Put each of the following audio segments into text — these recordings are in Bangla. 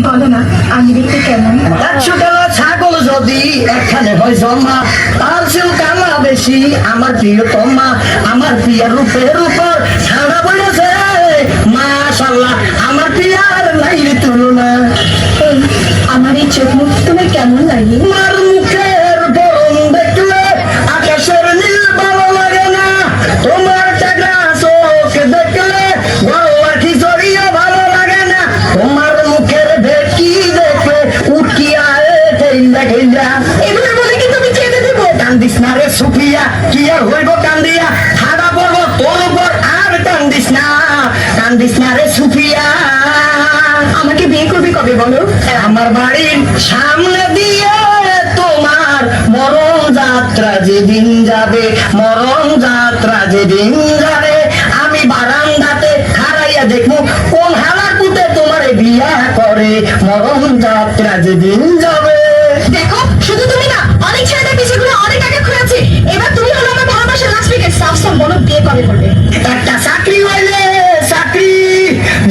বলো না আমি দেখতে কেমন? 100 টাকা ছাগল যদি একখানে হয় জমা, তার চেয়েও কানা বেশি আমার প্রিয়তমা। আমার প্রিয়ার রূপের উপর ছাড়া বলেছে মাশাআল্লাহ, আমার প্রিয়ার নাই রে তুলনা। এই আমার এই চোখ মুখ তোমার কেমন লাগে? তোমার মুখের বরণ দেখলে আকাশের নীল ভালো লাগে না, তোমার টাকা চোখ দেখলে গলার খিচুড়িও ভালো লাগে না, তোমার মুখের ভেটকি দেখলে উঠিয়া খেইলা খেইলা। এগুলো বলে কি তুমি চেয়ে দেবো? কান্দিস না রে সুফিয়া, কি আর হইব কান্দিয়া, ঠাডা পড়বো তোর উপর আর কান্দিস না, কান্দিস না রে সুফিয়া। আমাকে বিয়ে করবে কবে বলো? আমার বাড়ির সামনে দিয়ে তোমার মরণ যাত্রা যেদিন যাবে, মরণ যাত্রা যেদিন যাবে, আমি বারান্দাতে খাড়াইয়া দেখবো কোন হালাকুতে তোমার বিয়া করে, মরণ যাত্রা যেদিন যাবে। দেখো শুধু তুমি না, অনেক ছেলেদের পিছনে অনেক আগে ঘুরেছি। এবার তুমি হলো আমার ভালোবাসার লাস্ট উইকেট। সাফ সাফ বলো বিয়ে কবে করবে? একটা চাকরি হইলে চাকরি,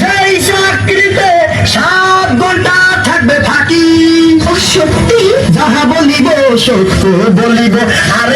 যেই চাকরিতে 7 ঘন্টা থাকবে ফাঁকি, ও সত্যি? যাহা বলিব সত্য বলিব, আর